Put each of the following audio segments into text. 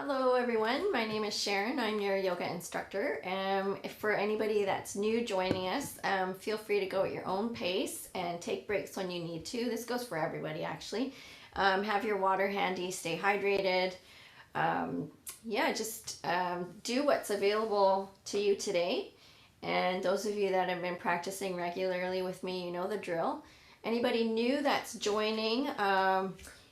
Hello everyone, my name is Sharon. I'm your yoga instructor. If for anybody that's new joining us, feel free to go at your own pace and take breaks when you need to. This goes for everybody actually. Have your water handy, stay hydrated. Just do what's available to you today. And those of you that have been practicing regularly with me, you know the drill. Anybody new that's joining,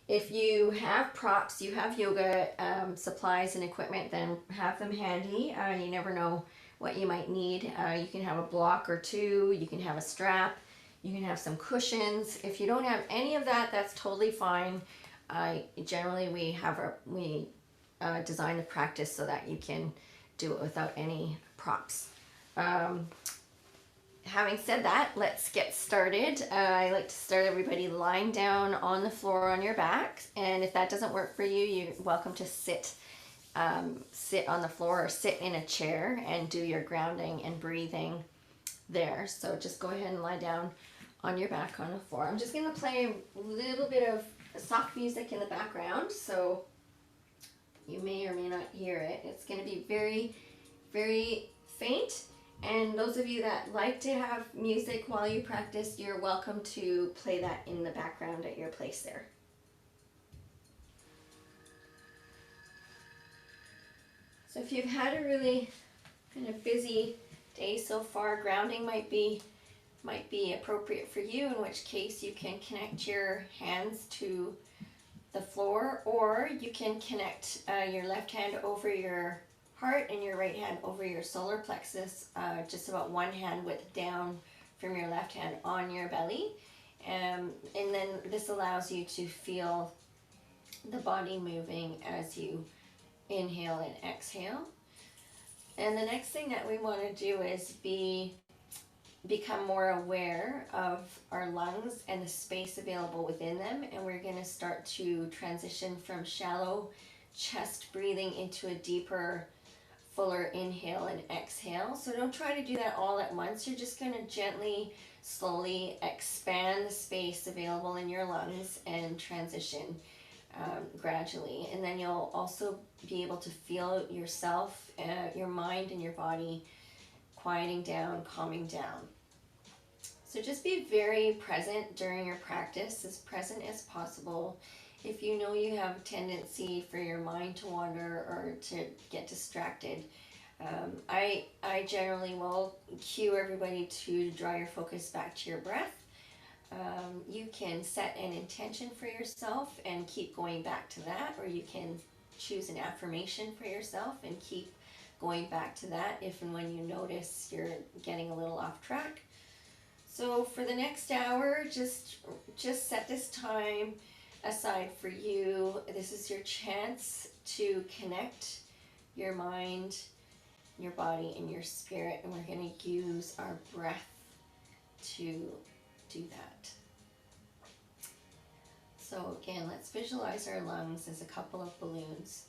if you have props, you have yoga supplies and equipment, then have them handy. You never know what you might need. You can have a block or two, you can have a strap, you can have some cushions. If you don't have any of that, that's totally fine. Generally, we design the practice so that you can do it without any props. Having said that, let's get started. I like to start everybody lying down on the floor on your back, and if that doesn't work for you, you're welcome to sit on the floor or sit in a chair and do your grounding and breathing there. So just go ahead and lie down on your back on the floor. I'm just going to play a little bit of soft music in the background, so you may or may not hear it. It's going to be very, very faint. And those of you that like to have music while you practice, you're welcome to play that in the background at your place there. So if you've had a really kind of busy day so far, grounding might be appropriate for you, in which case you can connect your hands to the floor, or you can connect your left hand over your heart and your right hand over your solar plexus, just about one hand width down from your left hand on your belly. And then this allows you to feel the body moving as you inhale and exhale. And the next thing that we want to do is become more aware of our lungs and the space available within them. And we're going to start to transition from shallow chest breathing into a deeper, fuller inhale and exhale. So don't try to do that all at once. You're just going to gently, slowly expand the space available in your lungs and transition gradually. And then you'll also be able to feel yourself, your mind and your body quieting down, calming down. So just be very present during your practice, as present as possible. If you know you have a tendency for your mind to wander or to get distracted, I generally will cue everybody to draw your focus back to your breath. You can set an intention for yourself and keep going back to that, or you can choose an affirmation for yourself and keep going back to that if and when you notice you're getting a little off track. So for the next hour, just set this time aside for you. This is your chance to connect your mind, your body, and your spirit, and we're going to use our breath to do that. So again, let's visualize our lungs as a couple of balloons.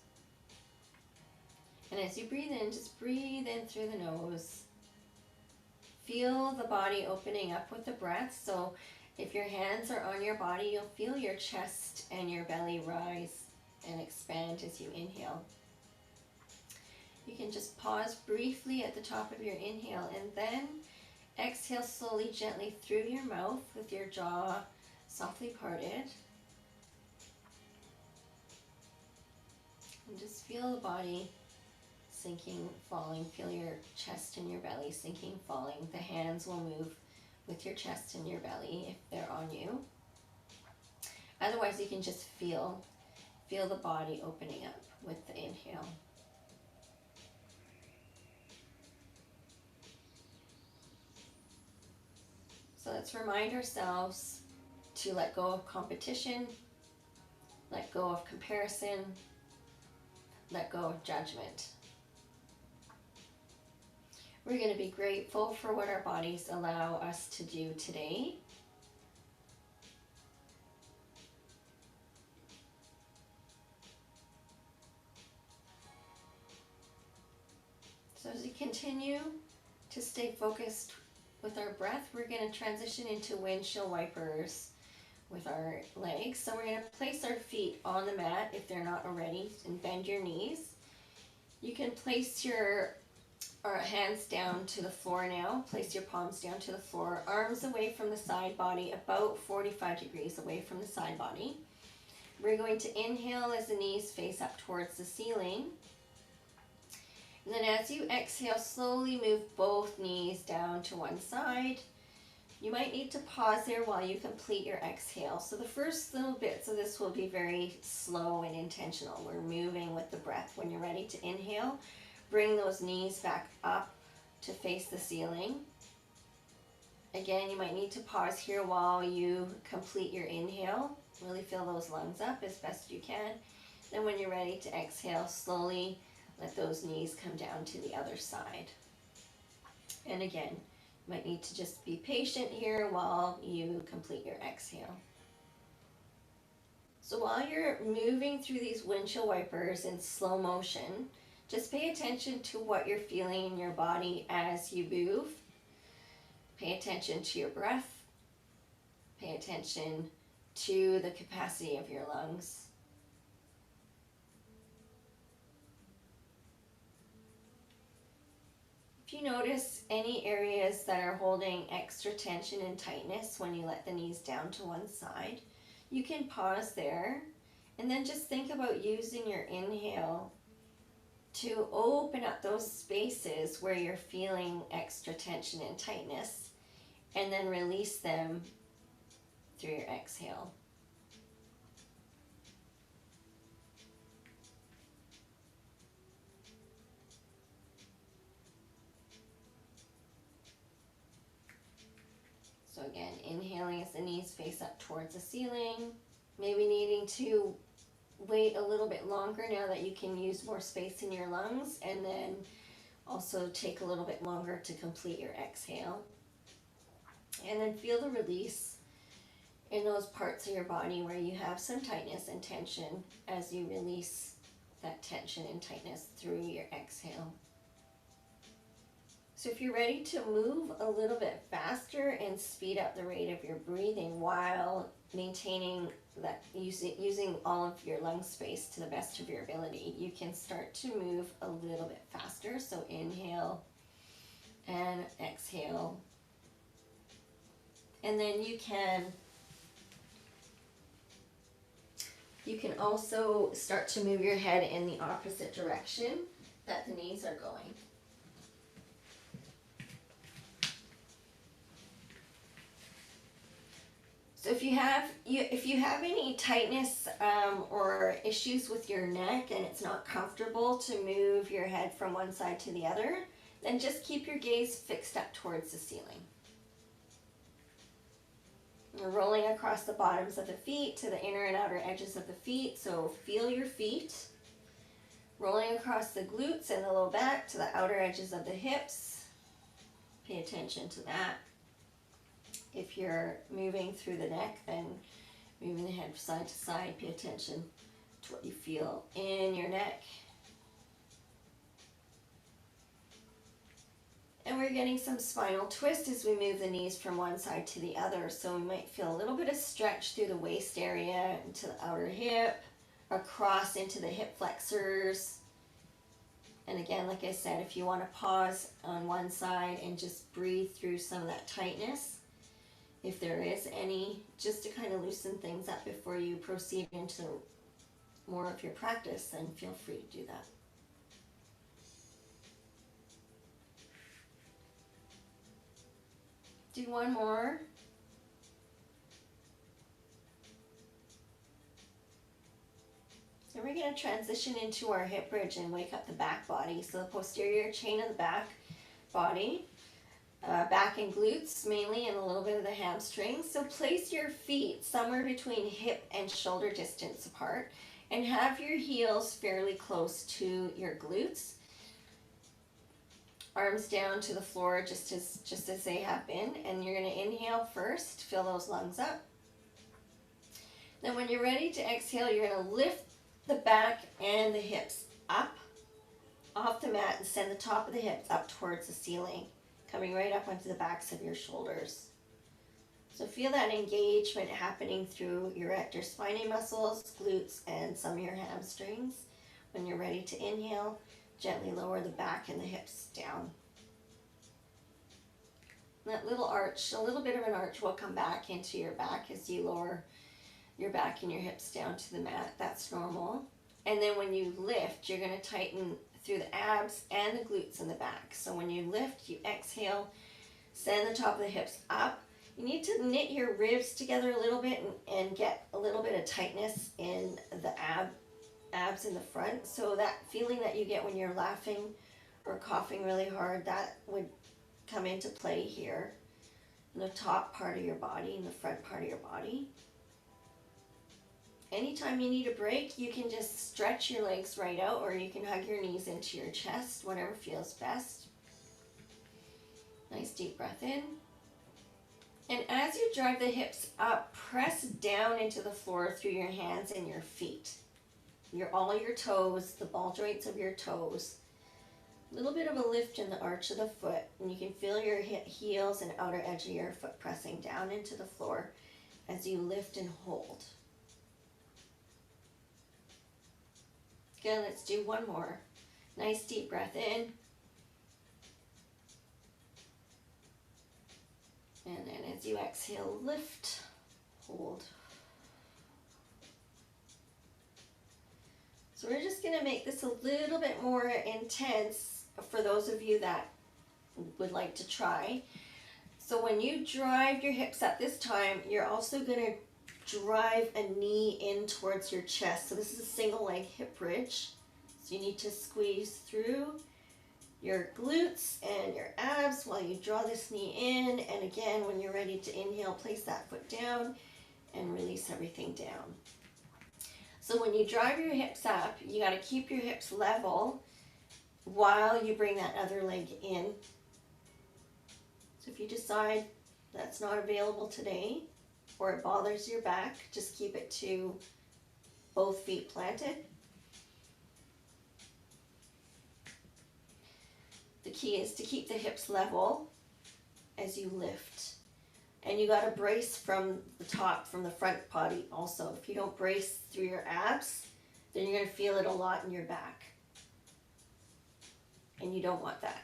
And as you breathe in, just breathe in through the nose. Feel the body opening up with the breath. So if your hands are on your body, you'll feel your chest and your belly rise and expand as you inhale. You can just pause briefly at the top of your inhale and then exhale slowly, gently through your mouth with your jaw softly parted. And just feel the body sinking, falling. Feel your chest and your belly sinking, falling. The hands will move with your chest and your belly if they're on you. Otherwise, you can just feel the body opening up with the inhale. So let's remind ourselves to let go of competition, let go of comparison, let go of judgment. We're going to be grateful for what our bodies allow us to do today. So as we continue to stay focused with our breath, we're going to transition into windshield wipers with our legs. So we're going to place our feet on the mat if they're not already, and bend your knees. You can place your hands down to the floor now. Place your palms down to the floor, arms away from the side body, about 45 degrees away from the side body. We're going to inhale as the knees face up towards the ceiling. And then as you exhale, slowly move both knees down to one side. You might need to pause there while you complete your exhale. So the first little bits of this will be very slow and intentional. We're moving with the breath. When you're ready to inhale, bring those knees back up to face the ceiling. Again, you might need to pause here while you complete your inhale. Really fill those lungs up as best you can. Then when you're ready to exhale, slowly let those knees come down to the other side. And again, you might need to just be patient here while you complete your exhale. So while you're moving through these windshield wipers in slow motion, just pay attention to what you're feeling in your body as you move. Pay attention to your breath. Pay attention to the capacity of your lungs. If you notice any areas that are holding extra tension and tightness when you let the knees down to one side, you can pause there and then just think about using your inhale to open up those spaces where you're feeling extra tension and tightness, and then release them through your exhale. So again, inhaling as the knees face up towards the ceiling, maybe needing to wait a little bit longer now that you can use more space in your lungs, and then also take a little bit longer to complete your exhale. And then feel the release in those parts of your body where you have some tightness and tension as you release that tension and tightness through your exhale. So if you're ready to move a little bit faster and speed up the rate of your breathing while maintaining that, using all of your lung space to the best of your ability, you can start to move a little bit faster. So inhale and exhale. And then you can also start to move your head in the opposite direction that the knees are going. So if you have any tightness or issues with your neck and it's not comfortable to move your head from one side to the other, then just keep your gaze fixed up towards the ceiling. We're rolling across the bottoms of the feet to the inner and outer edges of the feet. So feel your feet. Rolling across the glutes and the low back to the outer edges of the hips. Pay attention to that. If you're moving through the neck, then moving the head side to side, pay attention to what you feel in your neck. And we're getting some spinal twist as we move the knees from one side to the other. So we might feel a little bit of stretch through the waist area into the outer hip, across into the hip flexors. And again, like I said, if you want to pause on one side and just breathe through some of that tightness, if there is any, just to kind of loosen things up before you proceed into more of your practice, then feel free to do that. Do one more. Then we're going to transition into our hip bridge and wake up the back body. So the posterior chain of the back body. Back and glutes mainly, and a little bit of the hamstrings. So place your feet somewhere between hip and shoulder distance apart and have your heels fairly close to your glutes. Arms down to the floor just as they have been, and you're going to inhale first, fill those lungs up. Then when you're ready to exhale, you're going to lift the back and the hips up off the mat and send the top of the hips up towards the ceiling, coming right up onto the backs of your shoulders. So feel that engagement happening through your erector spinae muscles, glutes, and some of your hamstrings. When you're ready to inhale, gently lower the back and the hips down. That little arch, a little bit of an arch will come back into your back as you lower your back and your hips down to the mat. That's normal. And then when you lift, you're going to tighten through the abs and the glutes in the back. So when you lift, you exhale, send the top of the hips up. You need to knit your ribs together a little bit and get a little bit of tightness in the abs in the front. So that feeling that you get when you're laughing or coughing really hard, that would come into play here in the top part of your body, in the front part of your body. Anytime you need a break, you can just stretch your legs right out, or you can hug your knees into your chest, whatever feels best. Nice deep breath in. And as you drive the hips up, press down into the floor through your hands and your feet. All your toes, the ball joints of your toes. A little bit of a lift in the arch of the foot, and you can feel your heels and outer edge of your foot pressing down into the floor as you lift and hold. Good, let's do one more. Nice deep breath in. And then as you exhale, lift, hold. So we're just going to make this a little bit more intense for those of you that would like to try. So when you drive your hips up this time, you're also going to drive a knee in towards your chest. So this is a single leg hip bridge. So you need to squeeze through your glutes and your abs while you draw this knee in. And again, when you're ready to inhale, place that foot down and release everything down. So when you drive your hips up, you got to keep your hips level while you bring that other leg in. So if you decide that's not available today, or it bothers your back, just keep it to both feet planted. The key is to keep the hips level as you lift. And you got to brace from the top, from the front body also. If you don't brace through your abs, then you're going to feel it a lot in your back. And you don't want that.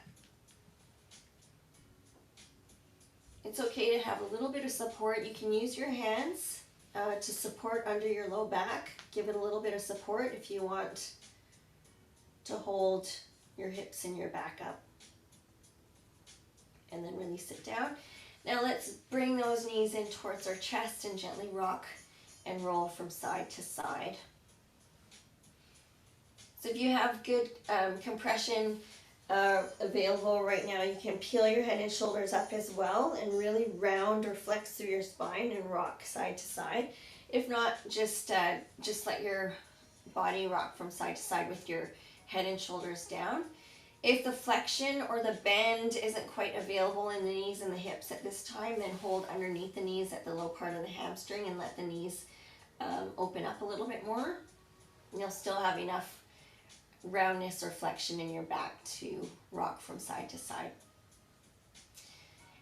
It's okay to have a little bit of support. You can use your hands to support under your low back. Give it a little bit of support if you want to hold your hips and your back up. And then release it down. Now let's bring those knees in towards our chest and gently rock and roll from side to side. So if you have good compression available right now, you can peel your head and shoulders up as well and really round or flex through your spine and rock side to side. If not, just let your body rock from side to side with your head and shoulders down. If the flexion or the bend isn't quite available in the knees and the hips at this time, then hold underneath the knees at the low part of the hamstring and let the knees open up a little bit more. And you'll still have enough roundness or flexion in your back to rock from side to side.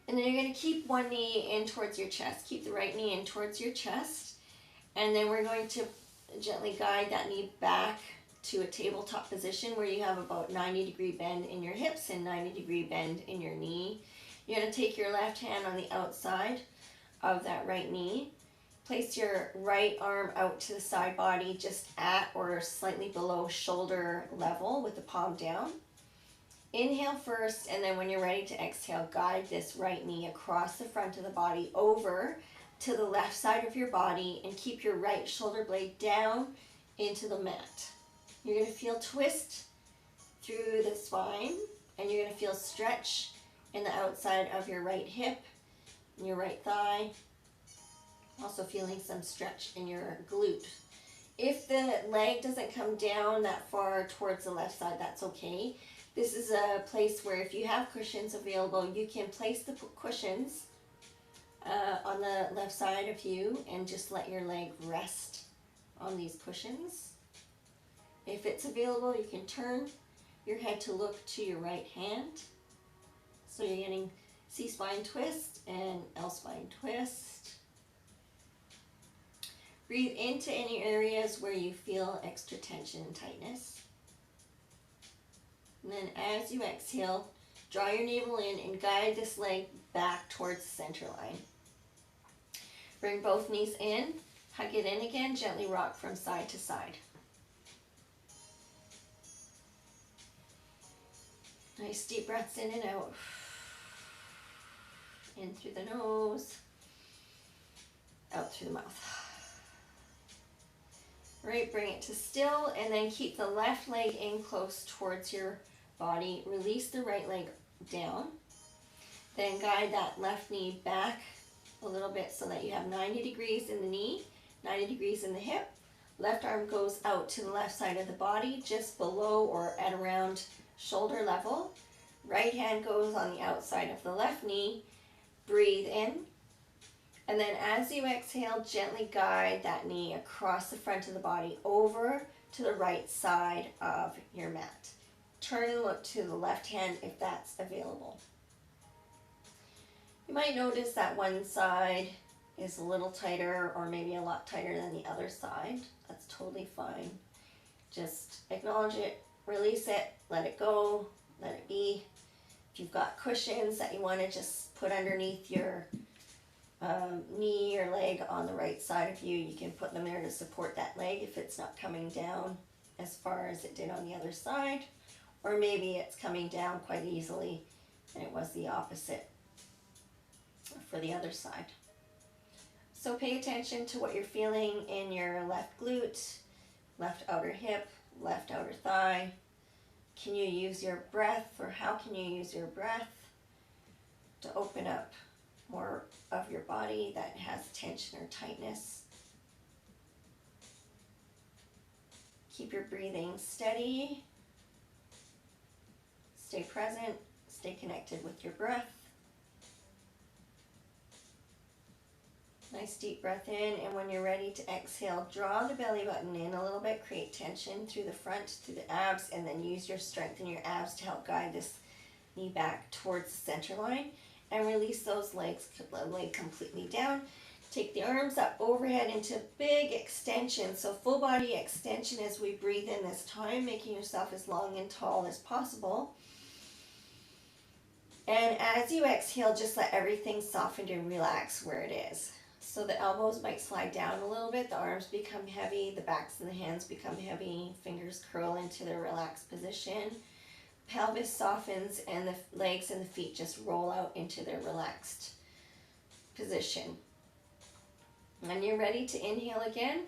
And then you're going to keep one knee in towards your chest. Keep the right knee in towards your chest. And then we're going to gently guide that knee back to a tabletop position where you have about 90-degree bend in your hips and 90-degree bend in your knee. You're going to take your left hand on the outside of that right knee. Place your right arm out to the side body just at or slightly below shoulder level with the palm down. Inhale first, and then when you're ready to exhale, guide this right knee across the front of the body over to the left side of your body and keep your right shoulder blade down into the mat. You're going to feel twist through the spine, and you're going to feel stretch in the outside of your right hip and your right thigh. Also feeling some stretch in your glute. If the leg doesn't come down that far towards the left side, that's okay. This is a place where if you have cushions available, you can place the cushions on the left side of you and just let your leg rest on these cushions. If it's available, you can turn your head to look to your right hand. So you're getting C-spine twist and L-spine twist. Breathe into any areas where you feel extra tension and tightness. And then as you exhale, draw your navel in and guide this leg back towards the center line. Bring both knees in, hug it in again, gently rock from side to side. Nice deep breaths in and out. In through the nose, out through the mouth. Right, bring it to still, and then keep the left leg in close towards your body. Release the right leg down. Then guide that left knee back a little bit so that you have 90 degrees in the knee, 90 degrees in the hip. Left arm goes out to the left side of the body, just below or at around shoulder level. Right hand goes on the outside of the left knee. Breathe in. And then as you exhale, gently guide that knee across the front of the body over to the right side of your mat. Turn and look to the left hand if that's available. You might notice that one side is a little tighter or maybe a lot tighter than the other side. That's totally fine. Just acknowledge it, release it, let it go, let it be. If you've got cushions that you want to just put underneath your knee or leg on the right side of you, you can put them there to support that leg if it's not coming down as far as it did on the other side. Or maybe it's coming down quite easily and it was the opposite for the other side. So pay attention to what you're feeling in your left glute, left outer hip, left outer thigh. Can you use your breath, or how can you use your breath to open up more of your body that has tension or tightness? Keep your breathing steady. Stay present. Stay connected with your breath. Nice deep breath in, and when you're ready to exhale, draw the belly button in a little bit, create tension through the front, through the abs, and then use your strength in your abs to help guide this knee back towards the center line, and release those legs, leg completely down. Take the arms up overhead into big extension, so full body extension as we breathe in this time, making yourself as long and tall as possible. And as you exhale, just let everything soften and relax where it is. So the elbows might slide down a little bit, the arms become heavy, the backs of the hands become heavy, fingers curl into their relaxed position. Pelvis softens and the legs and the feet just roll out into their relaxed position. When you're ready to inhale again,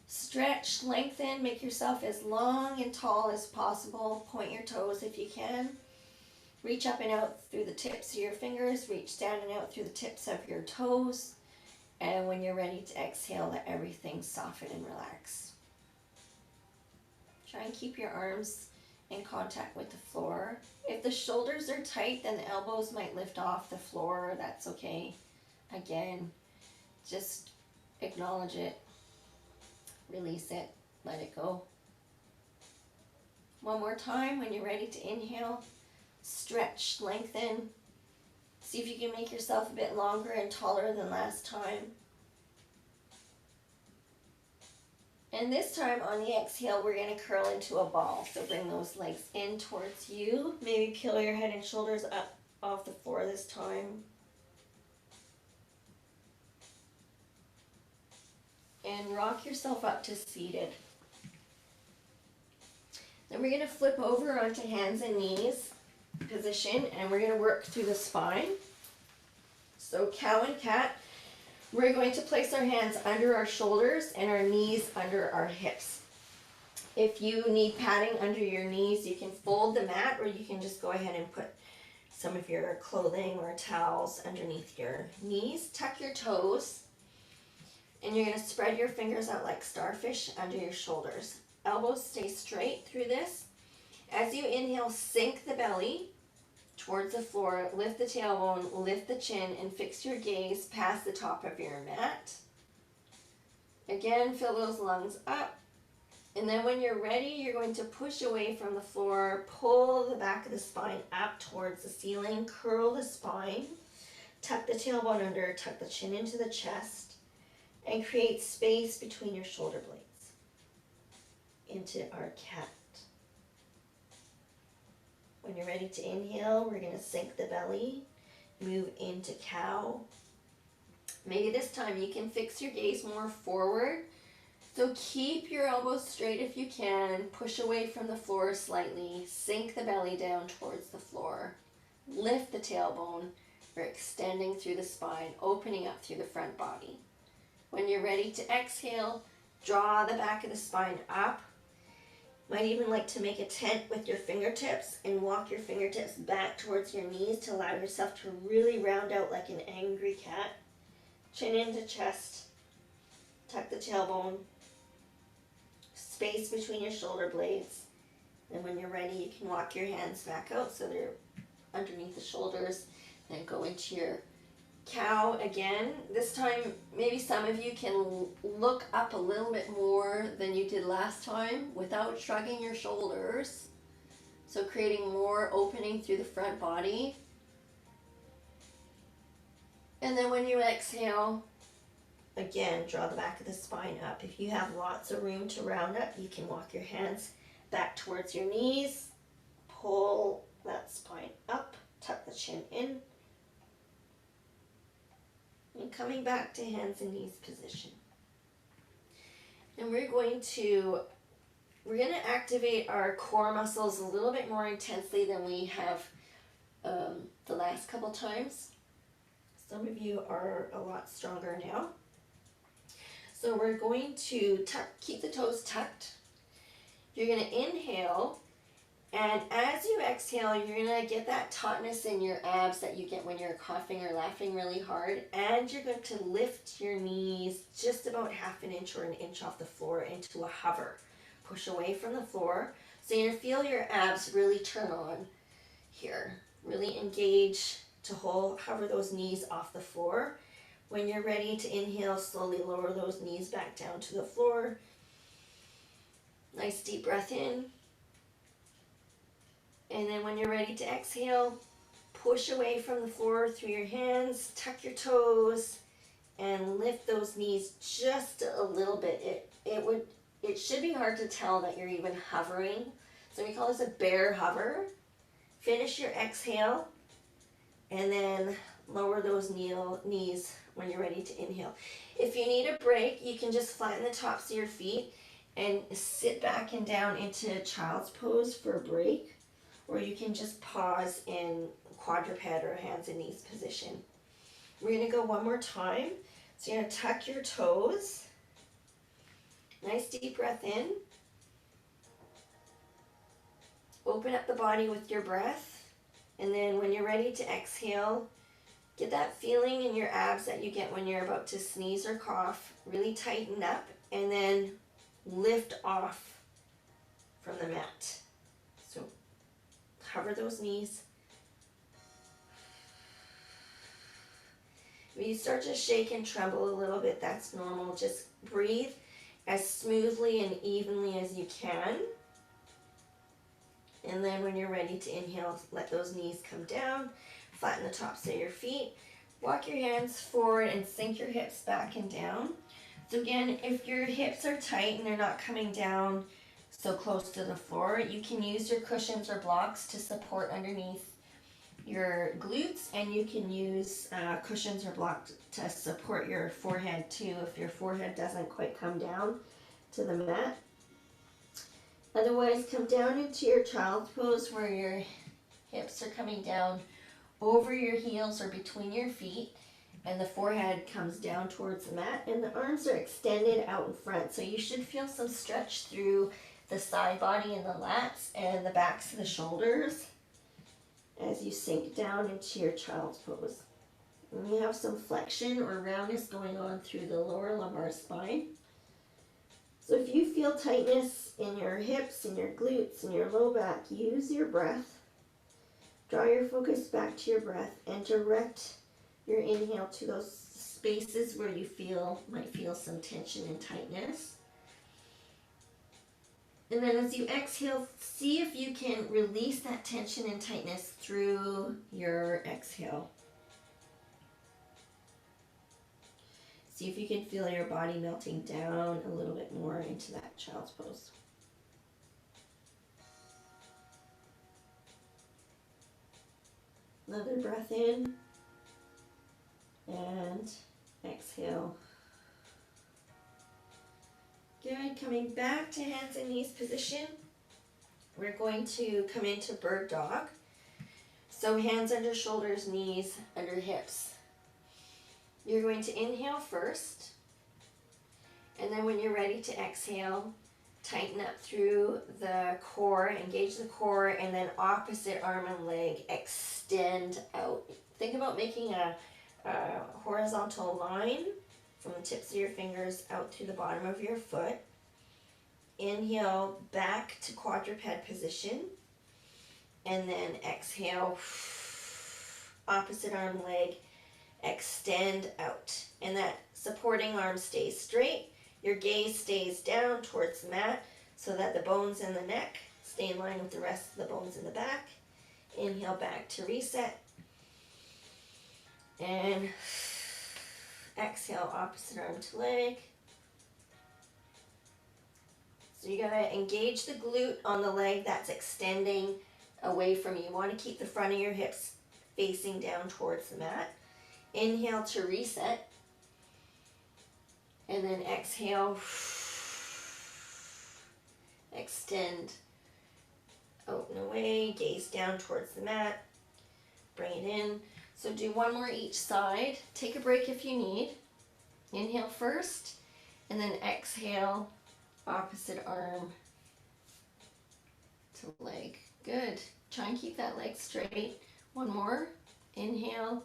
stretch, lengthen, make yourself as long and tall as possible. Point your toes if you can. Reach up and out through the tips of your fingers, reach down and out through the tips of your toes. And when you're ready to exhale, let everything soften and relax. Try and keep your arms in contact with the floor. If the shoulders are tight, then the elbows might lift off the floor. That's okay. Again, just acknowledge it, release it, let it go. One more time. When you're ready to inhale, stretch, lengthen. See if you can make yourself a bit longer and taller than last time. And this time on the exhale, we're going to curl into a ball. So bring those legs in towards you. Maybe peel your head and shoulders up off the floor this time. And rock yourself up to seated. Then we're going to flip over onto hands and knees position, and we're going to work through the spine. So cow and cat, we're going to place our hands under our shoulders and our knees under our hips. If you need padding under your knees, you can fold the mat, or you can just go ahead and put some of your clothing or towels underneath your knees. Tuck your toes, and you're going to spread your fingers out like starfish under your shoulders. Elbows stay straight through this. As you inhale, sink the belly towards the floor, lift the tailbone, lift the chin, and fix your gaze past the top of your mat. Again, fill those lungs up. And then when you're ready, you're going to push away from the floor, pull the back of the spine up towards the ceiling, curl the spine, tuck the tailbone under, tuck the chin into the chest, and create space between your shoulder blades into our cat. When you're ready to inhale, we're going to sink the belly, move into cow. Maybe this time you can fix your gaze more forward. So keep your elbows straight if you can, push away from the floor slightly, sink the belly down towards the floor, lift the tailbone, we're extending through the spine, opening up through the front body. When you're ready to exhale, draw the back of the spine up. Might even like to make a tent with your fingertips and walk your fingertips back towards your knees to allow yourself to really round out like an angry cat. Chin into chest, tuck the tailbone, space between your shoulder blades. And when you're ready, you can walk your hands back out so they're underneath the shoulders. Then go into your cow again. This time, maybe some of you can look up a little bit more than you did last time without shrugging your shoulders. So creating more opening through the front body. And then when you exhale, again, draw the back of the spine up. If you have lots of room to round up, you can walk your hands back towards your knees, pull that spine up, tuck the chin in, and coming back to hands and knees position. And we're going to activate our core muscles a little bit more intensely than we have the last couple times. Some of you are a lot stronger now. So we're going to keep the toes tucked. You're going to inhale, and as you exhale, you're going to get that tautness in your abs that you get when you're coughing or laughing really hard, and you're going to lift your knees just about half an inch or an inch off the floor into a hover. Push away from the floor. So you're going to feel your abs really turn on here. Really engage to hover those knees off the floor. When you're ready to inhale, slowly lower those knees back down to the floor. Nice deep breath in. And then when you're ready to exhale, push away from the floor through your hands, tuck your toes, and lift those knees just a little bit. It should be hard to tell that you're even hovering. So we call this a bear hover. Finish your exhale, and then lower those knees when you're ready to inhale. If you need a break, you can just flatten the tops of your feet and sit back and down into child's pose for a break, or you can just pause in quadruped or hands and knees position. We're going to go one more time. So you're going to tuck your toes. Nice deep breath in. Open up the body with your breath. And then when you're ready to exhale, get that feeling in your abs that you get when you're about to sneeze or cough. Really tighten up and then lift off from the mat. So cover those knees. When you start to shake and tremble a little bit, that's normal. Just breathe as smoothly and evenly as you can. And then when you're ready to inhale, let those knees come down. Flatten the tops of your feet. Walk your hands forward and sink your hips back and down. So again, if your hips are tight and they're not coming down so close to the floor, you can use your cushions or blocks to support underneath your glutes, and you can use cushions or blocks to support your forehead too if your forehead doesn't quite come down to the mat. Otherwise, come down into your child's pose where your hips are coming down over your heels or between your feet, and the forehead comes down towards the mat, and the arms are extended out in front. So you should feel some stretch through the side body and the lats and the backs of the shoulders as you sink down into your child's pose. And you have some flexion or roundness going on through the lower lumbar spine. So if you feel tightness in your hips and your glutes and your low back, use your breath. Draw your focus back to your breath and direct your inhale to those spaces where you might feel some tension and tightness. And then as you exhale, see if you can release that tension and tightness through your exhale. See if you can feel your body melting down a little bit more into that child's pose. Another breath in and exhale. Good. Coming back to hands and knees position. We're going to come into bird dog. So hands under shoulders, knees under hips. You're going to inhale first, and then when you're ready to exhale, tighten up through the core, engage the core, and then opposite arm and leg extend out. Think about making a horizontal line from the tips of your fingers out through the bottom of your foot. Inhale back to quadruped position, and then exhale, opposite arm, leg, extend out. And that supporting arm stays straight. Your gaze stays down towards the mat so that the bones in the neck stay in line with the rest of the bones in the back. Inhale back to reset. And exhale, opposite arm to leg. So you gotta engage the glute on the leg that's extending away from you. You want to keep the front of your hips facing down towards the mat. Inhale to reset. And then exhale, extend out and away, gaze down towards the mat, bring it in. So do one more each side. Take a break if you need. Inhale first, and then exhale, opposite arm to leg. Good. Try and keep that leg straight. One more. Inhale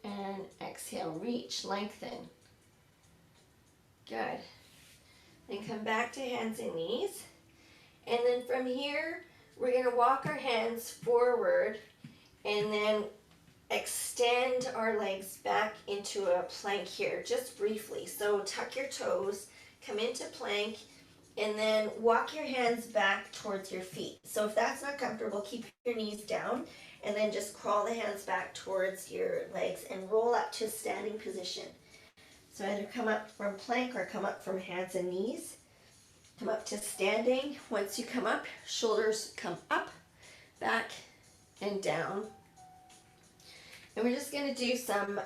and exhale. Reach, lengthen. Good. Then come back to hands and knees. And then from here, we're going to walk our hands forward and then extend our legs back into a plank here, just briefly. So tuck your toes, come into plank, and then walk your hands back towards your feet. So if that's not comfortable, keep your knees down, and then just crawl the hands back towards your legs and roll up to a standing position. So either come up from plank or come up from hands and knees. Come up to standing. Once you come up, shoulders come up, back, and down. And we're just going to do some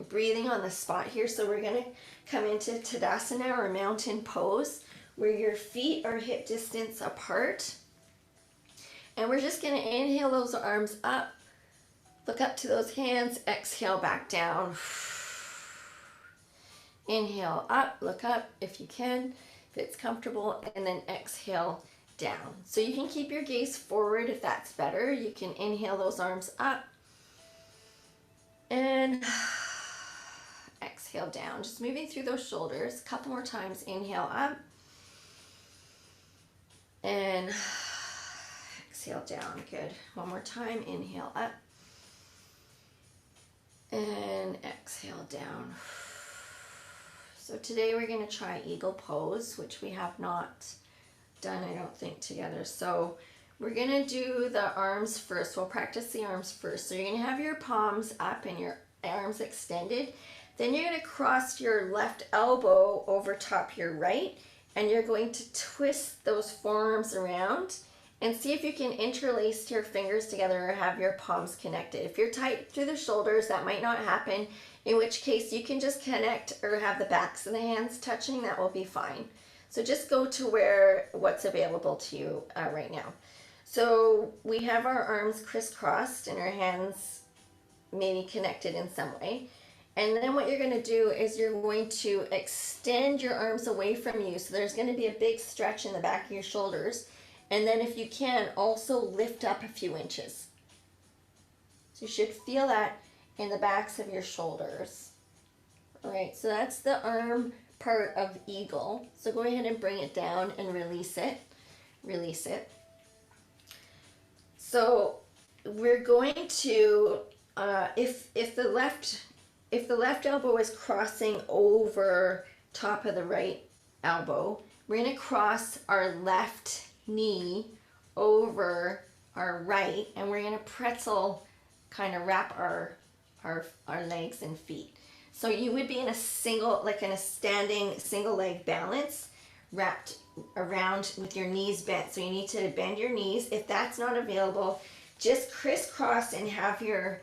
breathing on the spot here. So we're going to come into Tadasana or mountain pose, where your feet are hip distance apart. And we're just going to inhale those arms up, look up to those hands, exhale back down. Inhale up, look up if you can, if it's comfortable, and then exhale down. So you can keep your gaze forward if that's better. You can inhale those arms up and exhale down. Just moving through those shoulders. A couple more times. Inhale up and exhale down. Good. One more time. Inhale up and exhale down. So today we're going to try eagle pose, which we have not done, I don't think, together. So we're going to do the arms first. We'll practice the arms first. So you're going to have your palms up and your arms extended. Then you're going to cross your left elbow over top your right, and you're going to twist those forearms around and see if you can interlace your fingers together or have your palms connected. If you're tight through the shoulders, that might not happen, in which case you can just connect or have the backs of the hands touching. That will be fine. So just go to what's available to you right now. So we have our arms crisscrossed and our hands maybe connected in some way. And then what you're going to do is you're going to extend your arms away from you. So there's going to be a big stretch in the back of your shoulders. And then if you can, also lift up a few inches. So you should feel that in the backs of your shoulders. All right, so that's the arm part of eagle. So go ahead and bring it down and release it. Release it. So we're going to, if the left elbow is crossing over top of the right elbow, we're going to cross our left knee over our right, and we're going to pretzel, kind of wrap our legs and feet. So you would be in a single, like in a standing single leg balance, wrapped around with your knees bent. So you need to bend your knees. If that's not available, just crisscross and have your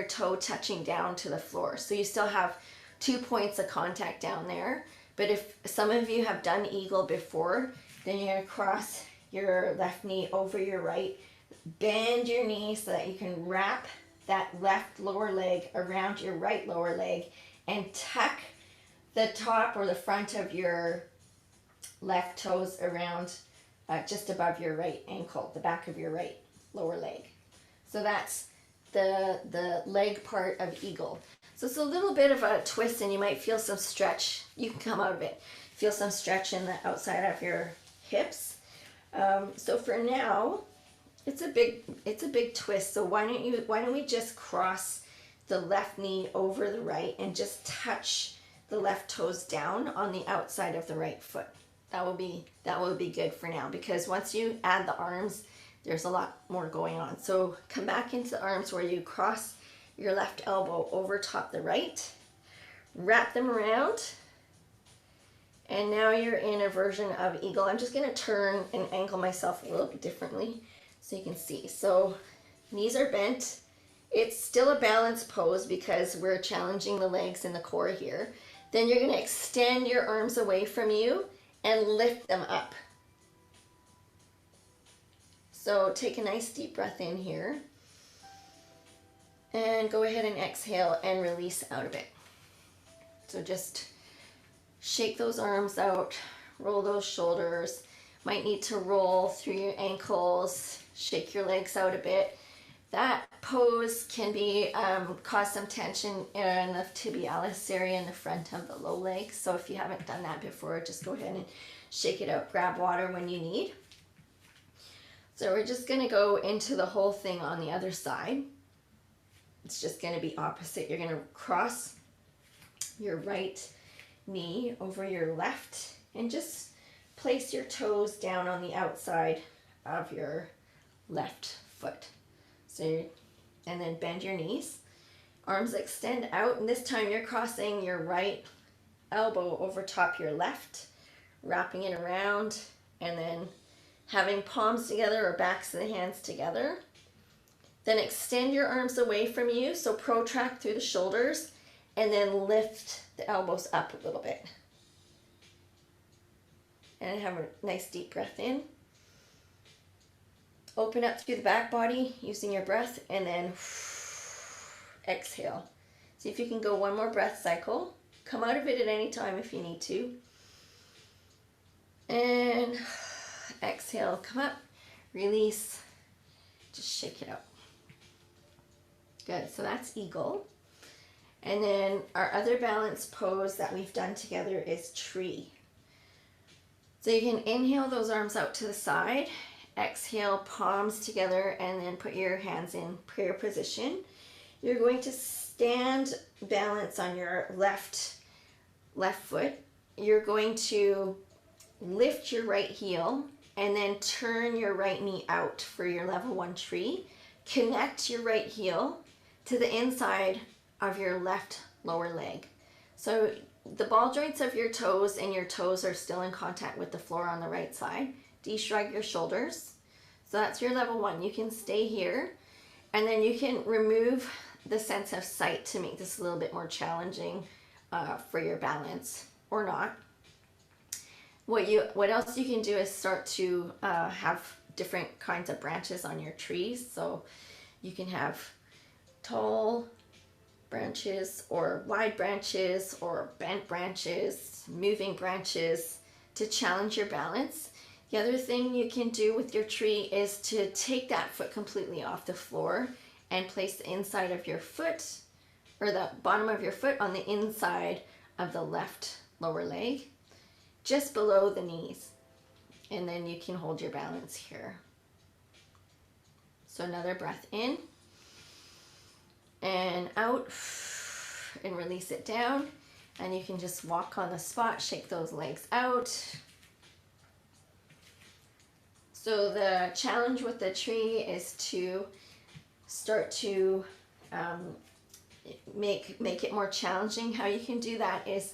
toe touching down to the floor. So you still have 2 points of contact down there. But if some of you have done eagle before, then you're going to cross your left knee over your right, bend your knee so that you can wrap that left lower leg around your right lower leg, and tuck the top or the front of your left toes around just above your right ankle, the back of your right lower leg. So that's the leg part of eagle. So it's a little bit of a twist, and you might feel some stretch. You can come out of it. Feel some stretch in the outside of your hips. So for now, it's a big twist. So why don't we just cross the left knee over the right and just touch the left toes down on the outside of the right foot. That will be good for now, because once you add the arms, there's a lot more going on. So come back into the arms where you cross your left elbow over top the right, wrap them around, and now you're in a version of eagle. I'm just going to turn and angle myself a little bit differently so you can see. So knees are bent. It's still a balanced pose because we're challenging the legs and the core here. Then you're going to extend your arms away from you and lift them up. So take a nice deep breath in here. And go ahead and exhale and release out of it. So just shake those arms out, roll those shoulders. Might need to roll through your ankles, shake your legs out a bit. That pose can be cause some tension in the tibialis area in the front of the low leg. So if you haven't done that before, just go ahead and shake it out. Grab water when you need. So we're just going to go into the whole thing on the other side. It's just going to be opposite. You're going to cross your right knee over your left and just place your toes down on the outside of your left foot. And then bend your knees. Arms extend out, and this time you're crossing your right elbow over top your left, wrapping it around, and then having palms together or backs of the hands together. Then extend your arms away from you, so protract through the shoulders, and then lift the elbows up a little bit. And have a nice deep breath in. Open up through the back body using your breath, and then exhale. See if you can go one more breath cycle. Come out of it at any time if you need to. And exhale, come up, release, just shake it out. Good, so that's eagle. And then our other balance pose that we've done together is tree. So you can inhale those arms out to the side, exhale, palms together, and then put your hands in prayer position. You're going to stand balance on your left foot. You're going to lift your right heel and then turn your right knee out for your level 1 tree. Connect your right heel to the inside of your left lower leg. So the ball joints of your toes and your toes are still in contact with the floor on the right side. De-shrug your shoulders. So that's your level 1. You can stay here, and then you can remove the sense of sight to make this a little bit more challenging for your balance, or not. What else you can do is start to have different kinds of branches on your trees. So you can have tall branches or wide branches or bent branches, moving branches to challenge your balance. The other thing you can do with your tree is to take that foot completely off the floor and place the inside of your foot, or the bottom of your foot, on the inside of the left lower leg, just below the knees. And then you can hold your balance here. So another breath in and out, and release it down. And you can just walk on the spot, shake those legs out, So the challenge with the tree is to start to make it more challenging. How you can do that is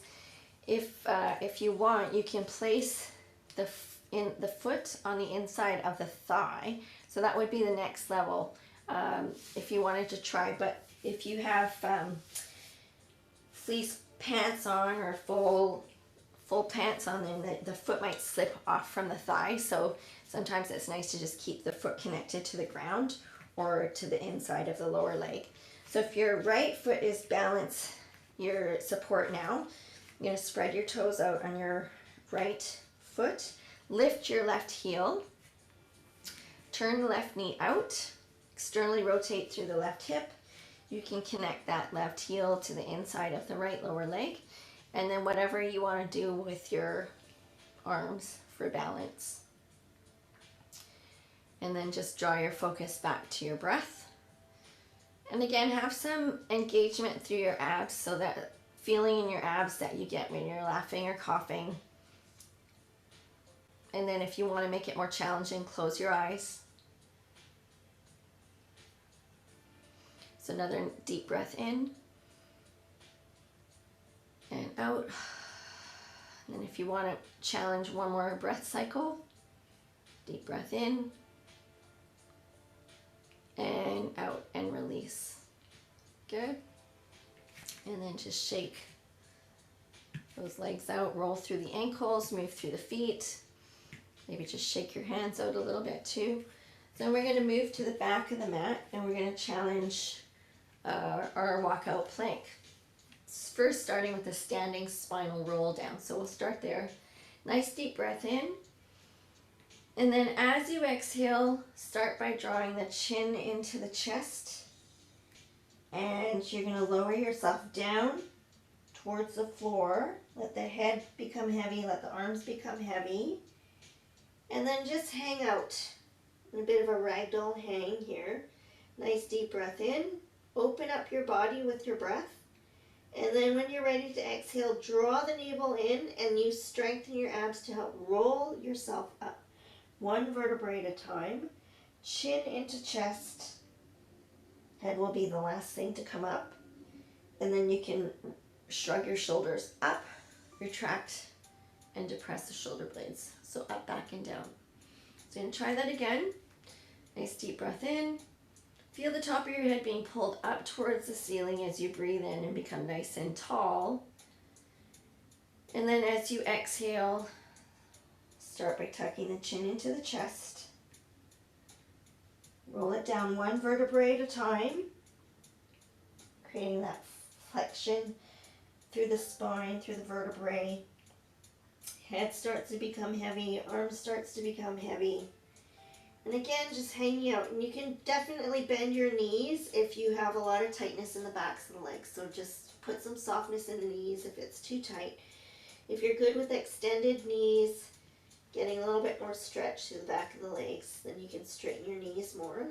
if you want, you can place the foot on the inside of the thigh. So that would be the next level if you wanted to try. But if you have fleece pants on or full pants on, then the foot might slip off from the thigh. So sometimes it's nice to just keep the foot connected to the ground or to the inside of the lower leg. So if your right foot is balanced, your support now, you're going to spread your toes out on your right foot, lift your left heel, turn the left knee out, externally rotate through the left hip. You can connect that left heel to the inside of the right lower leg, and then whatever you want to do with your arms for balance. And then just draw your focus back to your breath. And again, have some engagement through your abs, so that feeling in your abs that you get when you're laughing or coughing. And then if you want to make it more challenging, close your eyes. So another deep breath in and out. And then if you want to challenge one more breath cycle, deep breath in and out and release. Good. And then just shake those legs out, roll through the ankles, move through the feet. Maybe just shake your hands out a little bit too. Then we're going to move to the back of the mat and we're going to challenge our walkout plank. First starting with the standing spinal roll down. So we'll start there. Nice deep breath in. And then as you exhale, start by drawing the chin into the chest. And you're going to lower yourself down towards the floor. Let the head become heavy, let the arms become heavy. And then just hang out in a bit of a ragdoll hang here. Nice deep breath in. Open up your body with your breath. And then when you're ready to exhale, draw the navel in and you strengthen your abs to help roll yourself up. One vertebrae at a time. Chin into chest. Head will be the last thing to come up. And then you can shrug your shoulders up, retract, and depress the shoulder blades. So up, back, and down. So you're going to try that again. Nice deep breath in. Feel the top of your head being pulled up towards the ceiling as you breathe in and become nice and tall. And then as you exhale, start by tucking the chin into the chest. Roll it down one vertebrae at a time, creating that flexion through the spine, through the vertebrae. Head starts to become heavy, arms starts to become heavy. And again, just hanging out. And you can definitely bend your knees if you have a lot of tightness in the backs of the legs. So just put some softness in the knees if it's too tight. If you're good with extended knees, getting a little bit more stretch to the back of the legs, then you can straighten your knees more.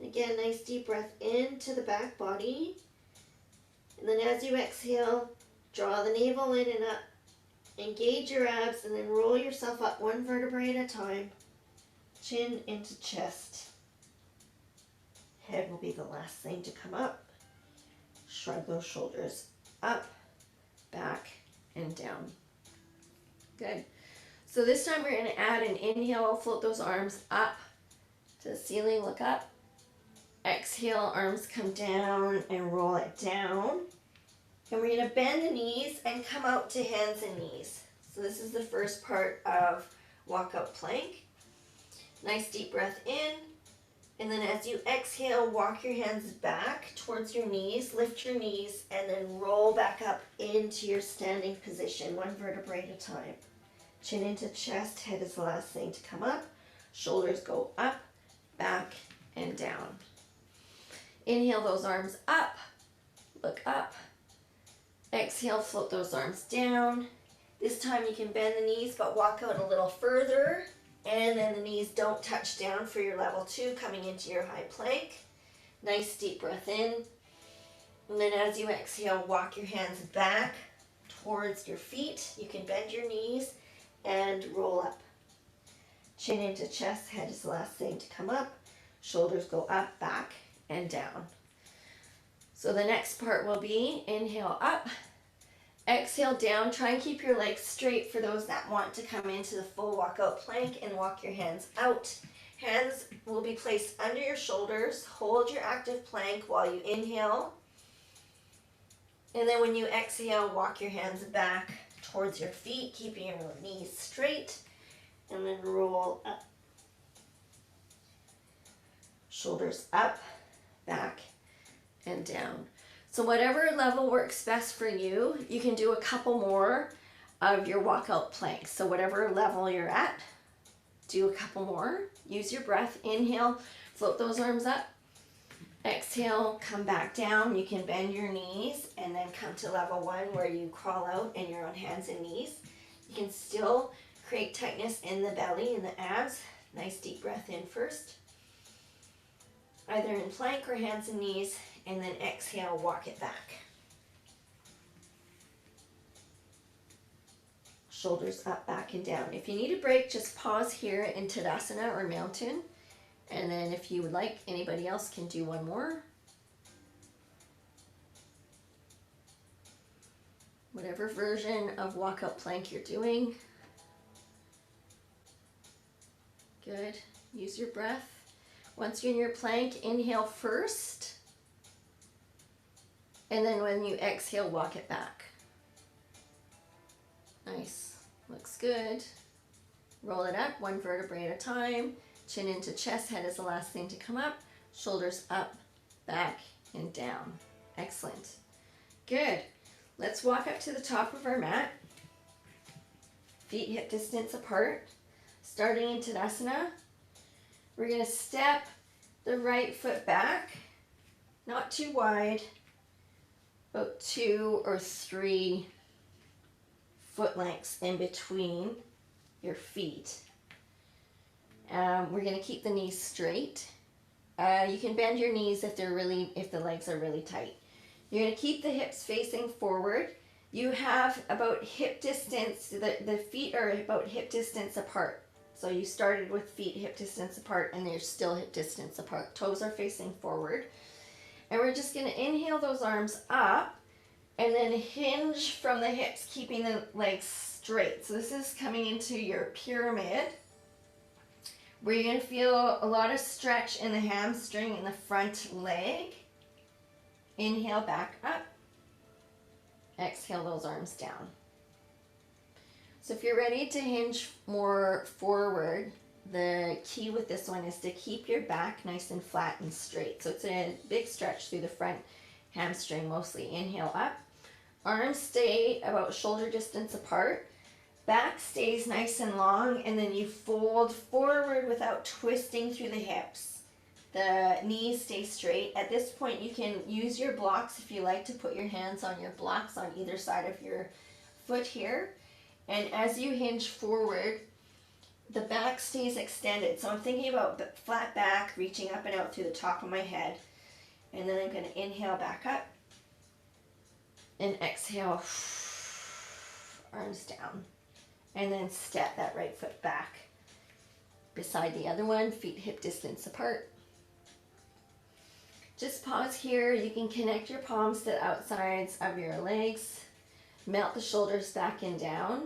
Again, nice deep breath into the back body. And then as you exhale, draw the navel in and up. Engage your abs and then roll yourself up one vertebrae at a time. Chin into chest. Head will be the last thing to come up. Shrug those shoulders up, back, and down. Good. So this time we're going to add an inhale, float those arms up to the ceiling, look up. Exhale, arms come down and roll it down. And we're going to bend the knees and come out to hands and knees. So this is the first part of walkout plank. Nice deep breath in. And then as you exhale, walk your hands back towards your knees, lift your knees, and then roll back up into your standing position, one vertebrae at a time. Chin into chest, head is the last thing to come up. Shoulders go up, back, and down. Inhale those arms up, look up. Exhale, float those arms down. This time you can bend the knees, but walk out a little further. And then the knees don't touch down for your level 2, coming into your high plank. Nice deep breath in. And then as you exhale, walk your hands back towards your feet. You can bend your knees and roll up. Chin into chest, head is the last thing to come up. Shoulders go up, back, and down. So the next part will be inhale up, exhale down. Try and keep your legs straight for those that want to come into the full walkout plank, and walk your hands out. Hands will be placed under your shoulders. Hold your active plank while you inhale. And then when you exhale, walk your hands back towards your feet, keeping your knees straight. And then roll up. Shoulders up, back, and down. So whatever level works best for you, you can do a couple more of your walkout planks. So whatever level you're at, do a couple more. Use your breath. Inhale, float those arms up. Exhale, come back down. You can bend your knees and then come to level 1 where you crawl out and you're on hands and knees. You can still create tightness in the belly and the abs. Nice deep breath in first. Either in plank or hands and knees, and then exhale, walk it back. Shoulders up, back, and down. If you need a break, just pause here in Tadasana or mountain. And then if you would like, anybody else can do one more. Whatever version of walkout plank you're doing. Good. Use your breath. Once you're in your plank, inhale first. And then when you exhale, walk it back. Nice. Looks good. Roll it up, one vertebrae at a time. Chin into chest, head is the last thing to come up. Shoulders up, back, and down. Excellent. Good. Let's walk up to the top of our mat. Feet hip distance apart. Starting in Tadasana. We're going to step the right foot back, not too wide, about 2 or 3 foot lengths in between your feet. We're going to keep the knees straight. You can bend your knees if the legs are really tight. You're going to keep the hips facing forward. You have about hip distance, the feet are about hip distance apart. So you started with feet hip distance apart and they're still hip distance apart. Toes are facing forward. And we're just going to inhale those arms up and then hinge from the hips, keeping the legs straight. So this is coming into your pyramid, where you're going to feel a lot of stretch in the hamstring in the front leg. Inhale back up. Exhale those arms down. So if you're ready to hinge more forward, the key with this one is to keep your back nice and flat and straight. So it's a big stretch through the front hamstring mostly. Inhale up. Arms stay about shoulder distance apart. Back stays nice and long, and then you fold forward without twisting through the hips. The knees stay straight. At this point, you can use your blocks if you like to put your hands on your blocks on either side of your foot here. And as you hinge forward, the back stays extended. So I'm thinking about flat back, reaching up and out through the top of my head. And then I'm going to inhale back up. And exhale, arms down. And then step that right foot back beside the other one, feet hip distance apart. Just pause here. You can connect your palms to the outsides of your legs. Melt the shoulders back and down.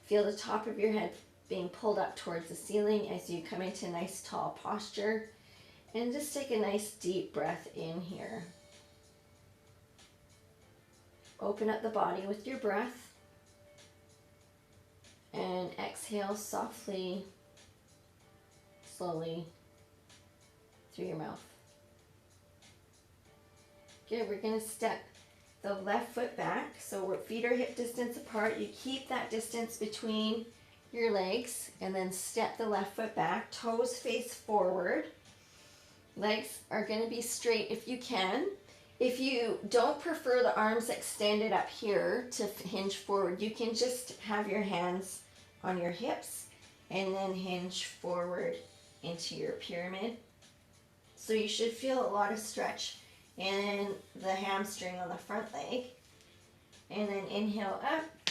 Feel the top of your head being pulled up towards the ceiling as you come into a nice tall posture. And just take a nice deep breath in here. Open up the body with your breath. And exhale softly, slowly through your mouth. Good, we're going to step the left foot back. So our feet are hip distance apart. You keep that distance between your legs and then step the left foot back. Toes face forward. Legs are going to be straight if you can. If you don't prefer the arms extended up here to hinge forward, you can just have your hands on your hips and then hinge forward into your pyramid. So you should feel a lot of stretch in the hamstring on the front leg. And then inhale up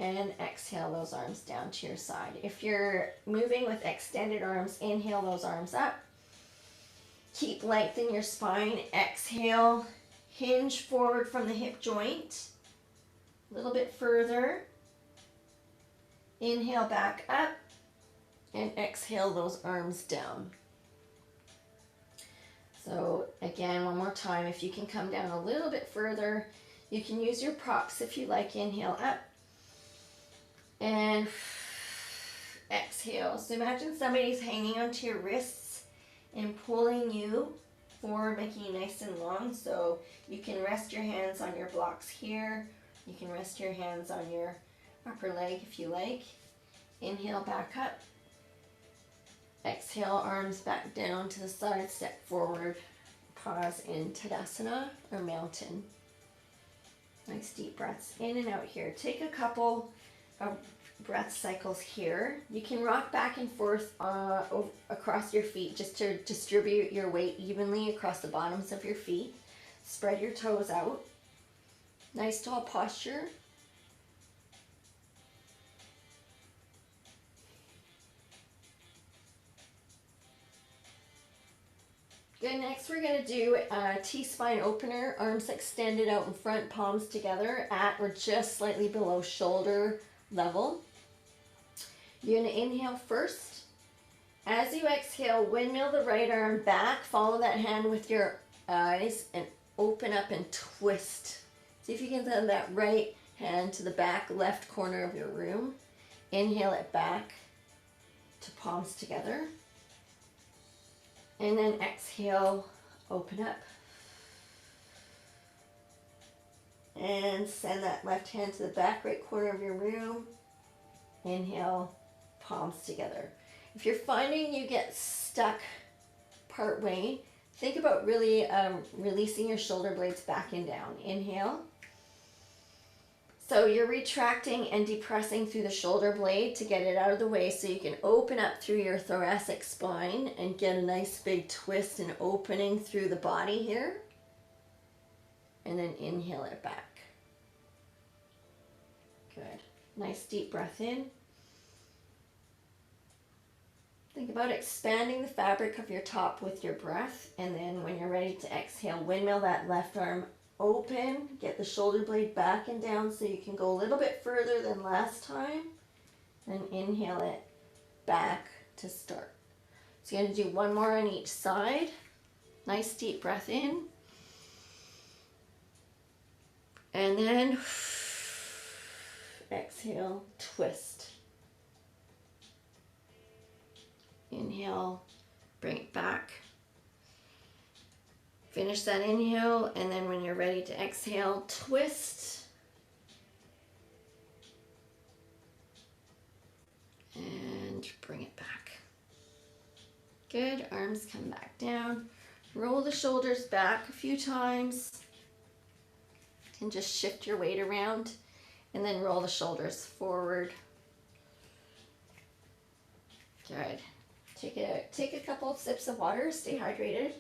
And exhale those arms down to your side. If you're moving with extended arms, inhale those arms up. Keep length in your spine. Exhale, hinge forward from the hip joint. A little bit further. Inhale back up. And exhale those arms down. So again, one more time, if you can come down a little bit further, you can use your props if you like. Inhale up. And exhale. So imagine somebody's hanging onto your wrists and pulling you forward, making you nice and long. So you can rest your hands on your blocks here. You can rest your hands on your upper leg if you like. Inhale back up. Exhale, arms back down to the side, step forward. Pause in Tadasana or mountain. Nice deep breaths in and out here. Take a couple breath cycles here. You can rock back and forth across your feet just to distribute your weight evenly across the bottoms of your feet. Spread your toes out. Nice tall posture. Good, next we're going to do a T-spine opener, arms extended out in front, palms together at or just slightly below shoulder level. You're going to inhale first. As you exhale, windmill the right arm back, follow that hand with your eyes and open up and twist. See if you can send that right hand to the back left corner of your room. Inhale it back to palms together. And then exhale, open up. And send that left hand to the back right corner of your room. Inhale, palms together. If you're finding you get stuck part way, think about really releasing your shoulder blades back and down. Inhale. So you're retracting and depressing through the shoulder blade to get it out of the way so you can open up through your thoracic spine and get a nice big twist and opening through the body here. And then inhale it back. Good. Nice deep breath in. Think about expanding the fabric of your top with your breath. And then when you're ready to exhale, windmill that left arm open, get the shoulder blade back and down so you can go a little bit further than last time. Then inhale it back to start. So you're going to do one more on each side. Nice deep breath in. And then exhale, twist. Inhale, bring it back. Finish that inhale, and then when you're ready to exhale, twist. And bring it back. Good, arms come back down. Roll the shoulders back a few times. And just shift your weight around, and then roll the shoulders forward. Good. Take a couple of sips of water, stay hydrated.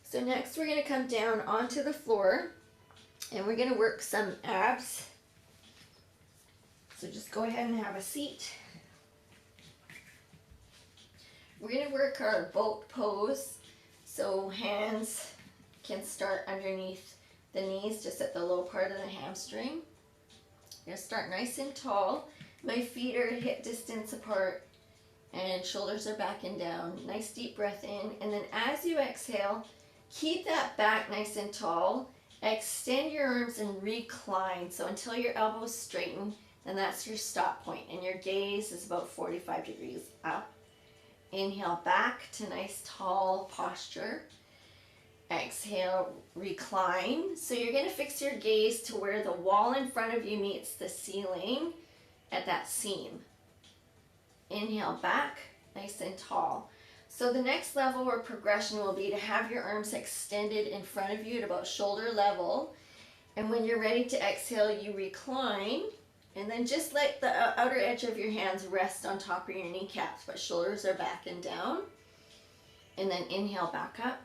So next we're going to come down onto the floor and we're going to work some abs. So just go ahead and have a seat. We're going to work our boat pose. So hands can start underneath the knees, just at the low part of the hamstring. I'm going to start nice and tall. My feet are hip distance apart and shoulders are back and down. Nice deep breath in. And then as you exhale, keep that back nice and tall. Extend your arms and recline. So until your elbows straighten, then that's your stop point. And your gaze is about 45 degrees up. Inhale back to nice tall posture. Exhale, recline. So you're going to fix your gaze to where the wall in front of you meets the ceiling at that seam. Inhale back, nice and tall. So the next level or progression will be to have your arms extended in front of you at about shoulder level. And when you're ready to exhale, you recline. And then just let the outer edge of your hands rest on top of your kneecaps, but shoulders are back and down. And then inhale back up.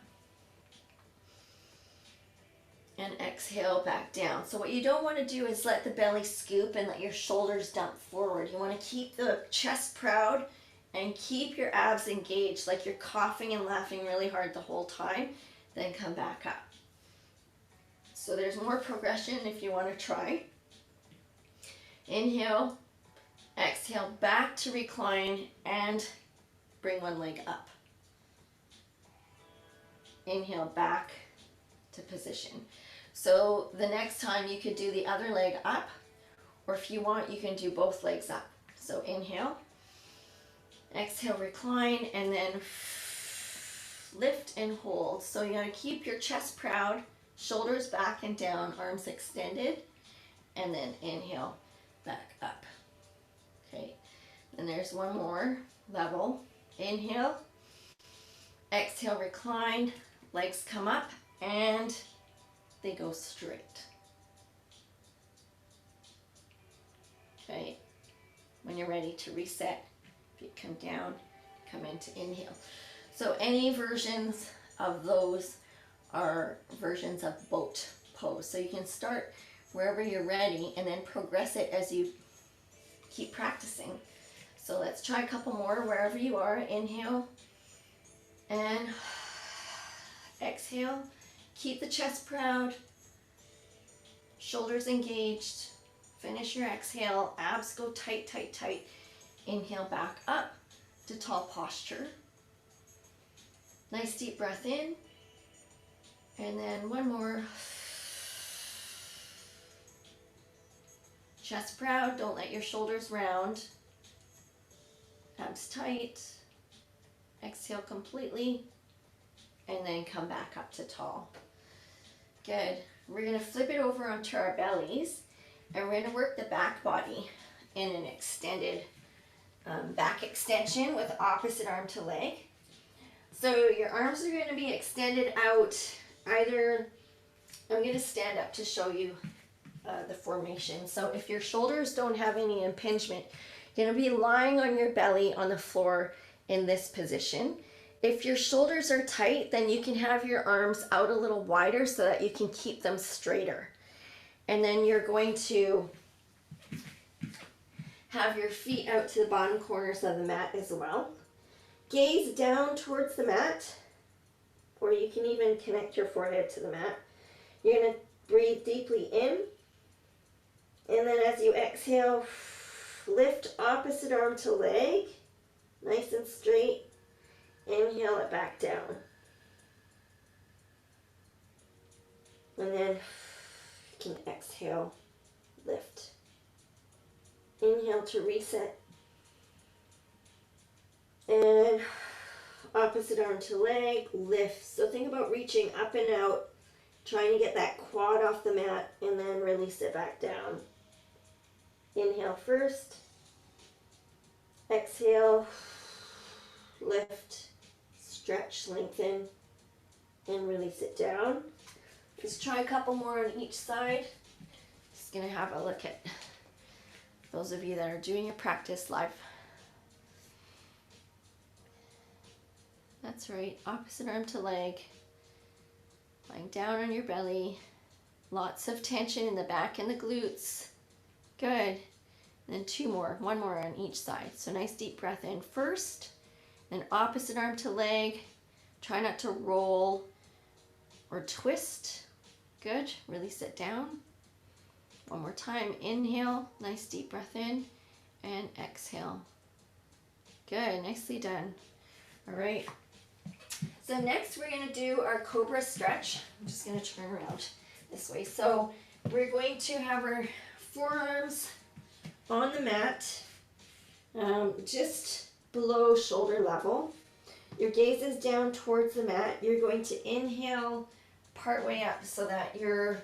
And exhale back down. So what you don't want to do is let the belly scoop and let your shoulders dump forward. You want to keep the chest proud and keep your abs engaged, like you're coughing and laughing really hard the whole time. Then come back up. So there's more progression if you want to try. Inhale, exhale, back to recline and bring one leg up. Inhale, back to position. So the next time you could do the other leg up, or if you want, you can do both legs up. So inhale, exhale, recline, and then lift and hold. So you gotta keep your chest proud, shoulders back and down, arms extended, and then inhale, back up. Okay, and there's one more level. Inhale, exhale, recline, legs come up, and they go straight. Okay, when you're ready to reset, if you come down, come into inhale. So any versions of those are versions of boat pose. So you can start wherever you're ready and then progress it as you keep practicing. So let's try a couple more wherever you are. Inhale and exhale. Keep the chest proud, shoulders engaged. Finish your exhale, abs go tight, tight, tight. Inhale back up to tall posture. Nice deep breath in. And then one more. Chest proud, don't let your shoulders round. Abs tight. Exhale completely. And then come back up to tall. Good. We're going to flip it over onto our bellies, and we're going to work the back body in an extended back extension with opposite arm to leg. So your arms are going to be extended out. Either, I'm going to stand up to show you the formation. So if your shoulders don't have any impingement, you're going to be lying on your belly on the floor in this position. If your shoulders are tight, then you can have your arms out a little wider so that you can keep them straighter. And then you're going to have your feet out to the bottom corners of the mat as well. Gaze down towards the mat, or you can even connect your forehead to the mat. You're going to breathe deeply in, and then as you exhale, lift opposite arm to leg, nice and straight. Inhale it back down. And then you can exhale, lift. Inhale to reset. And opposite arm to leg, lift. So think about reaching up and out, trying to get that quad off the mat, and then release it back down. Inhale first. Exhale, lift. Stretch, lengthen, and release it down. Let's try a couple more on each side. Just going to have a look at those of you that are doing your practice live. That's right, opposite arm to leg. Lying down on your belly. Lots of tension in the back and the glutes. Good. And then two more, one more on each side. So nice deep breath in first. Then opposite arm to leg. Try not to roll or twist. Good. Release it down. One more time. Inhale. Nice deep breath in. And exhale. Good. Nicely done. All right. So next we're going to do our cobra stretch. I'm just going to turn around this way. So we're going to have our forearms on the mat. Just below shoulder level. Your gaze is down towards the mat. You're going to inhale part way up so that you're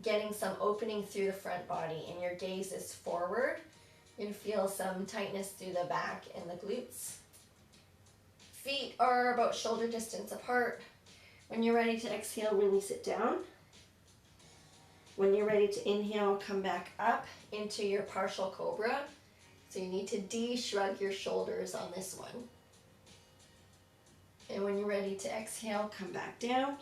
getting some opening through the front body, and your gaze is forward. You're going to feel some tightness through the back and the glutes. Feet are about shoulder distance apart. When you're ready to exhale, release it down. When you're ready to inhale, come back up into your partial cobra. So you need to de-shrug your shoulders on this one. And when you're ready to exhale, come back down.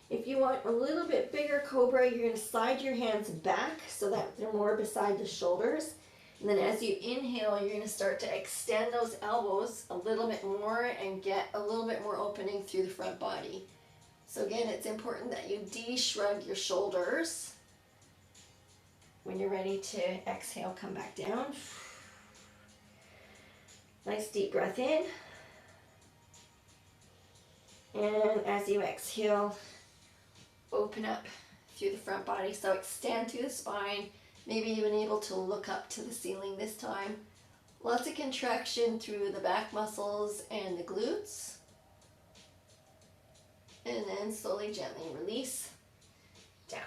If you want a little bit bigger cobra, you're going to slide your hands back so that they're more beside the shoulders. And then as you inhale, you're going to start to extend those elbows a little bit more and get a little bit more opening through the front body. So again, it's important that you de-shrug your shoulders. When you're ready to exhale, come back down. Nice deep breath in. And as you exhale, open up through the front body. So extend through the spine, maybe even able to look up to the ceiling this time. Lots of contraction through the back muscles and the glutes. And then slowly, gently release down.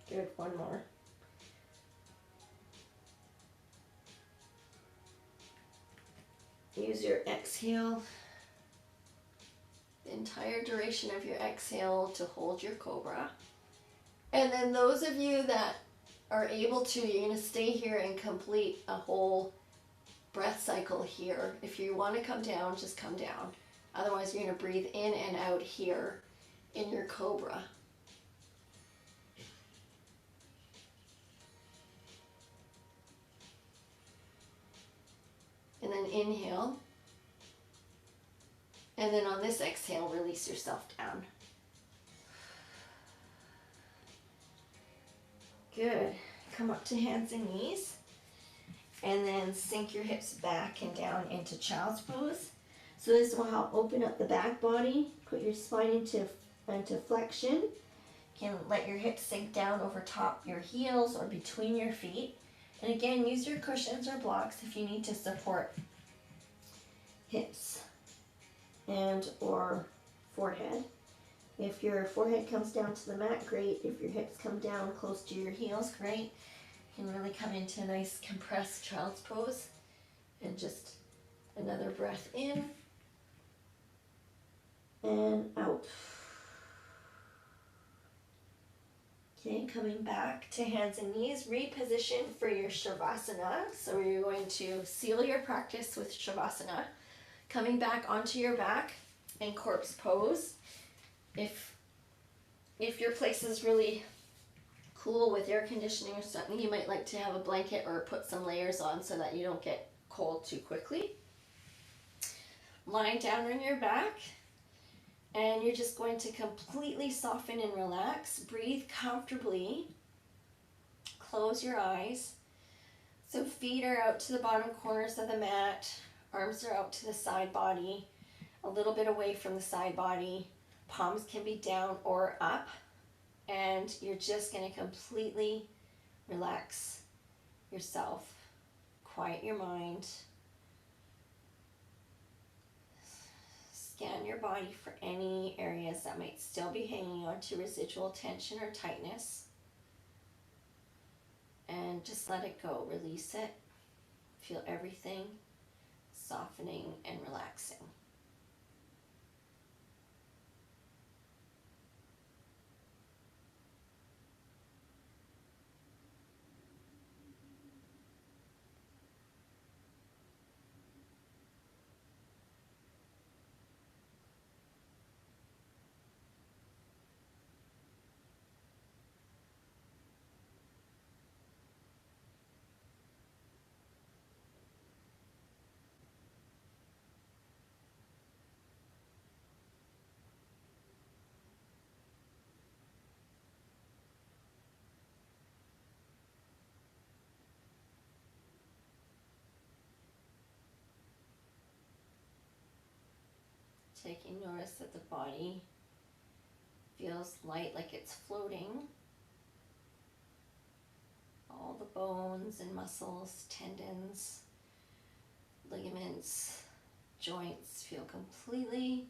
Good, one more. Use your exhale, the entire duration of your exhale to hold your cobra. And then those of you that are able to, you're going to stay here and complete a whole breath cycle here. If you want to come down, just come down. Otherwise, you're going to breathe in and out here in your cobra. And then inhale. And then on this exhale, release yourself down. Good. Come up to hands and knees. And then sink your hips back and down into child's pose. So this will help open up the back body, put your spine into flexion. You can let your hips sink down over top your heels or between your feet. And again, use your cushions or blocks if you need to support hips and or forehead. If your forehead comes down to the mat, great. If your hips come down close to your heels, great. You can really come into a nice compressed child's pose. And just another breath in and out. Okay, coming back to hands and knees, reposition for your Shavasana. So you're going to seal your practice with Shavasana. Coming back onto your back in corpse pose. If your place is really cool with air conditioning or something, you might like to have a blanket or put some layers on so that you don't get cold too quickly. Lying down on your back. And you're just going to completely soften and relax. Breathe comfortably. Close your eyes. So feet are out to the bottom corners of the mat. Arms are out to the side body. A little bit away from the side body. Palms can be down or up. And you're just going to completely relax yourself. Quiet your mind. Scan your body for any areas that might still be hanging on to residual tension or tightness. And just let it go. Release it. Feel everything softening and relaxing. Taking notice that the body feels light, like it's floating. All the bones and muscles, tendons, ligaments, joints feel completely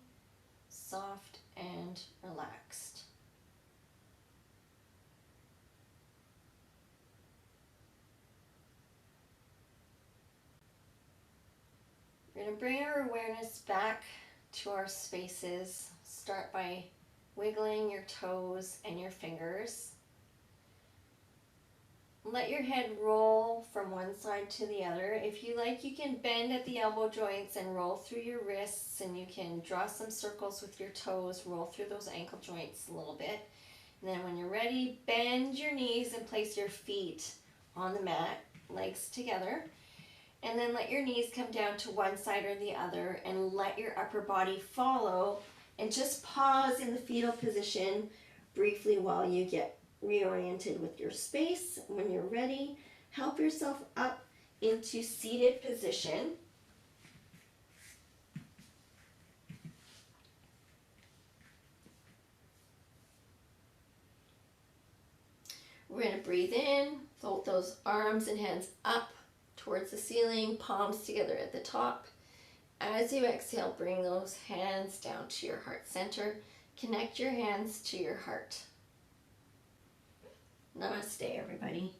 soft and relaxed. We're going to bring our awareness back to our spaces. Start by wiggling your toes and your fingers. let your head roll from one side to the other. If you like, you can bend at the elbow joints and roll through your wrists, and you can draw some circles with your toes, roll through those ankle joints a little bit. And then when you're ready, bend your knees and place your feet on the mat, legs together. And then let your knees come down to one side or the other, and let your upper body follow, and just pause in the fetal position briefly while you get reoriented with your space. When you're ready, help yourself up into seated position. We're going to breathe in, float those arms and hands up towards the ceiling, palms together at the top. As you exhale, bring those hands down to your heart center. Connect your hands to your heart. Namaste, everybody.